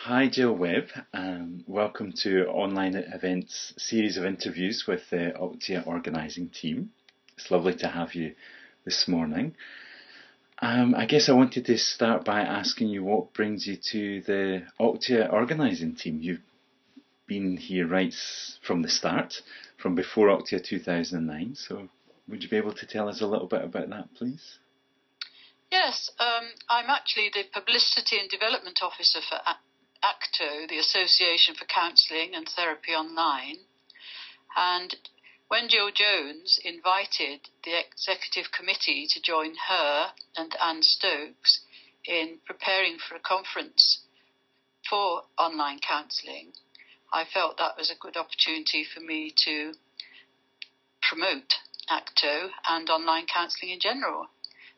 Hi, Gill Webb. Welcome to online events series of interviews with the OCTIA organising team. It's lovely to have you this morning. I guess I wanted to start by asking you what brings you to the OCTIA organising team. You've been here right from the start, from before OCTIA 2009. So would you be able to tell us a little bit about that, please? Yes, I'm actually the Publicity and Development Officer for ACTO, the Association for Counselling and Therapy Online. And when Jill Jones invited the executive committee to join her and Anne Stokes in preparing for a conference for online counselling, I felt that was a good opportunity for me to promote ACTO and online counselling in general.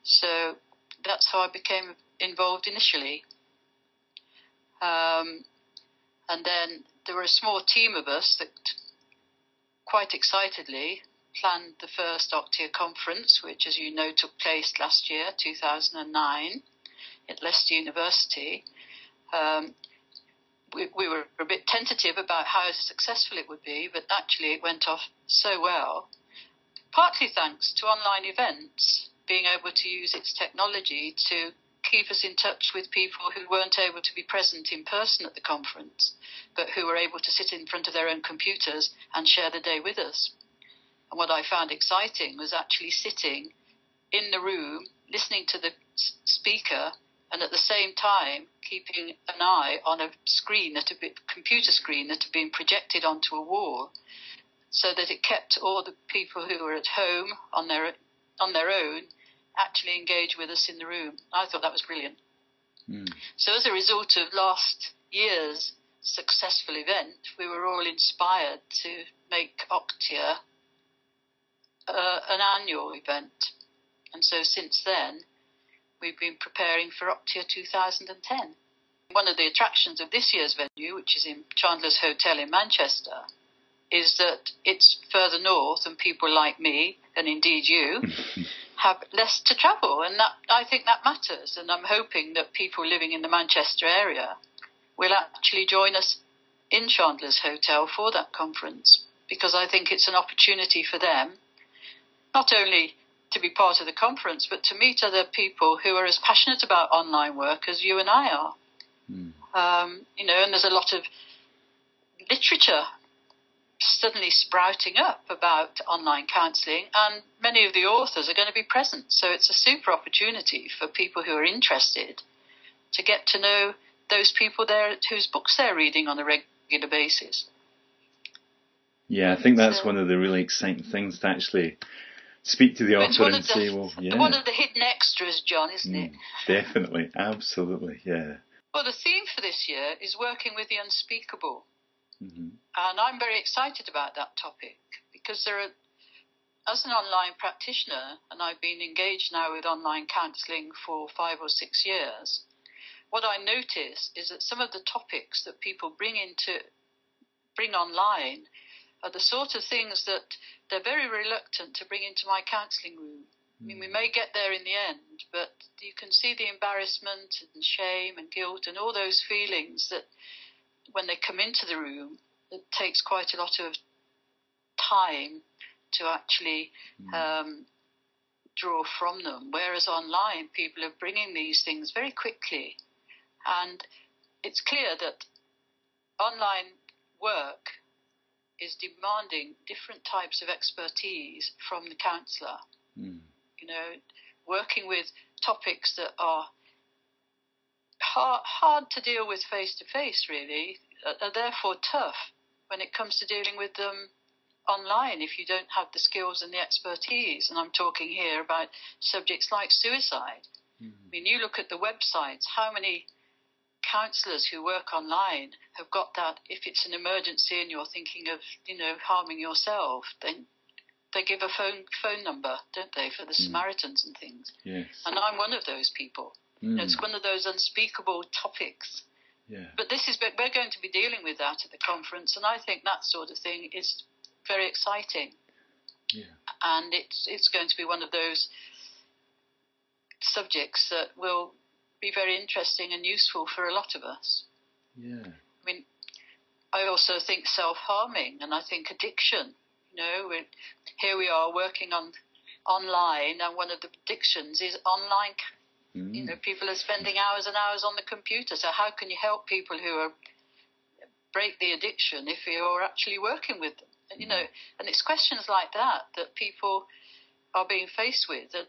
So that's how I became involved initially. And then there were a small team of us that quite excitedly planned the first OCTIA conference, which, as you know, took place last year, 2009, at Leicester University. We were a bit tentative about how successful it would be, but actually it went off so well, partly thanks to online events being able to use its technology to keep us in touch with people who weren't able to be present in person at the conference, but who were able to sit in front of their own computers and share the day with us. And what I found exciting was actually sitting in the room, listening to the speaker, and at the same time keeping an eye on a screen, computer screen that had been projected onto a wall, so that it kept all the people who were at home on their own actually engage with us in the room. I thought that was brilliant. So as a result of last year's successful event, we were all inspired to make OCTIA an annual event. And so since then, we've been preparing for OCTIA 2010. One of the attractions of this year's venue, which is in Chandler's Hotel in Manchester, is that it's further north and people like me, and indeed you, have less to travel, and that, I think that matters. And I'm hoping that people living in the Manchester area will actually join us in Chandler's Hotel for that conference, because I think it's an opportunity for them not only to be part of the conference, but to meet other people who are as passionate about online work as you and I are. And there's a lot of literature suddenly sprouting up about online counselling, and many of the authors are going to be present. So it's a super opportunity for people who are interested to get to know those people there whose books they're reading on a regular basis. Yeah, I think that's one of the really exciting things, to actually speak to the author and say, well, yeah. One of the hidden extras, John, isn't it? Definitely, absolutely, yeah. Well, the theme for this year is working with the unspeakable. Mm-hmm. And I'm very excited about that topic, because as an online practitioner, and I've been engaged now with online counselling for 5 or 6 years, what I notice is that some of the topics that people bring online are the sort of things that they're very reluctant to bring into my counselling room. I mean, we may get there in the end, but you can see the embarrassment and shame and guilt and all those feelings that when they come into the room, it takes quite a lot of time to actually draw from them. Whereas online, people are bringing these things very quickly. And it's clear that online work is demanding different types of expertise from the counsellor. Working with topics that are hard to deal with face-to-face, really, are therefore tough when it comes to dealing with them online if you don't have the skills and the expertise. And I'm talking here about subjects like suicide. I mean, you look at the websites, how many counsellors who work online have got that if it's an emergency and you're thinking of, harming yourself, then they give a phone number, don't they, for the Samaritans and things. Yes. And I'm one of those people. It's one of those unspeakable topics. Yeah. But we're going to be dealing with that at the conference, and I think that sort of thing is very exciting. Yeah. And it's going to be one of those subjects that will be very interesting and useful for a lot of us. Yeah. I mean, I also think self-harming, and I think addiction. Here we are working online, and one of the addictions is online. People are spending hours and hours on the computer. So how can you help people who break the addiction if you're actually working with them? And it's questions like that people are being faced with, that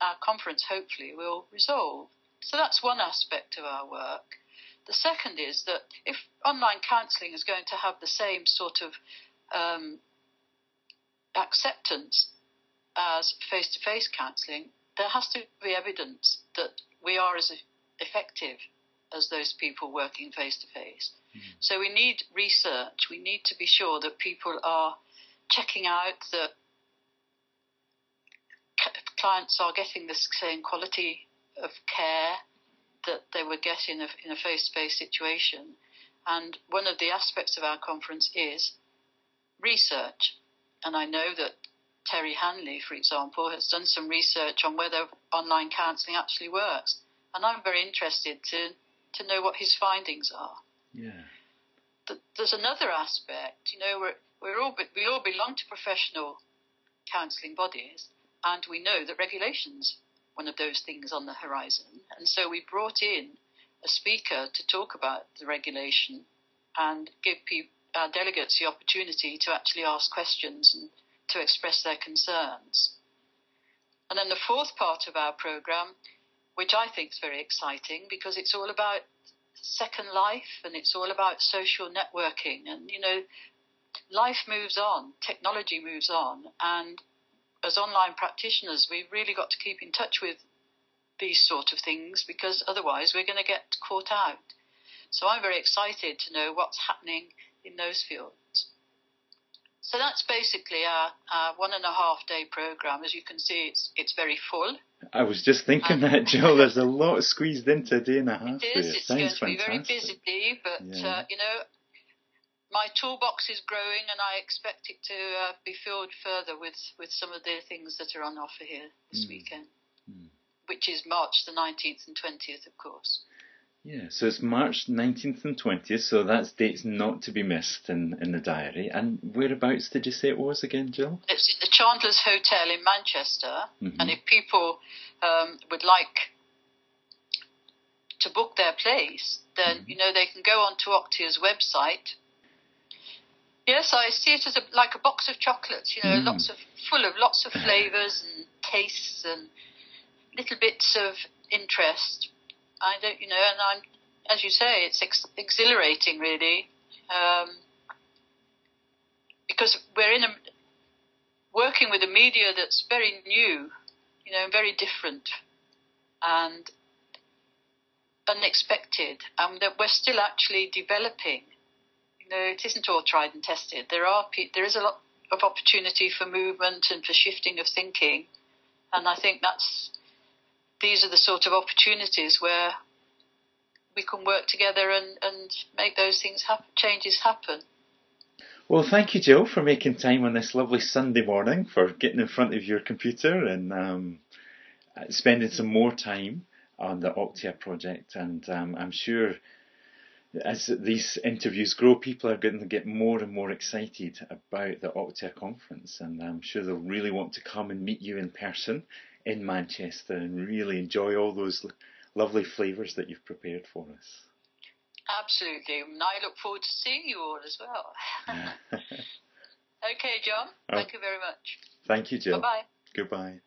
our conference hopefully will resolve. So that's one aspect of our work. The second is that if online counselling is going to have the same sort of acceptance as face-to-face counselling, there has to be evidence that we are as effective as those people working face-to-face. So we need research. We need to be sure that people are checking out that clients are getting the same quality of care that they would get in a face-to-face situation. And one of the aspects of our conference is research. And I know that Terry Hanley, for example, has done some research on whether online counselling actually works. And I'm very interested to know what his findings are. Yeah. There's another aspect. We all belong to professional counselling bodies, and we know that regulation's one of those things on the horizon. And so we brought in a speaker to talk about the regulation and give our delegates the opportunity to actually ask questions and to express their concerns. And then the fourth part of our programme, which I think is very exciting because it's all about second life and it's all about social networking. And, life moves on, technology moves on, and as online practitioners, we've really got to keep in touch with these sort of things because otherwise we're going to get caught out. So I'm very excited to know what's happening in those fields. So that's basically our 1.5 day programme. As you can see, it's very full. I was just thinking that, Jill. There's a lot squeezed into a day and a half. It is. It's going to be very busy, but my toolbox is growing, and I expect it to be filled further with some of the things that are on offer here this weekend, which is March the 19th and 20th, of course. Yeah, so it's March 19th and 20th, so that's dates not to be missed in the diary. And whereabouts did you say it was again, Jill? It's at the Chandler's Hotel in Manchester, and if people would like to book their place, then, they can go onto OCTIA's website. Yes, I see it as like a box of chocolates, full of lots of flavours and tastes and little bits of interest. And I'm, as you say, it's exhilarating, really, because we're working with a media that's very new, very different and unexpected, and that we're still actually developing. It isn't all tried and tested. There is a lot of opportunity for movement and for shifting of thinking, and I think these are the sort of opportunities where we can work together and make those changes happen. Well, thank you, Jill, for making time on this lovely Sunday morning, for getting in front of your computer and spending some more time on the OCTIA project. And I'm sure as these interviews grow, people are going to get more and more excited about the OCTIA conference, and I'm sure they'll really want to come and meet you in person in Manchester and really enjoy all those lovely flavours that you've prepared for us. Absolutely, and I look forward to seeing you all as well. Okay, John, thank you very much. Thank you, Jill. Bye-bye. Goodbye.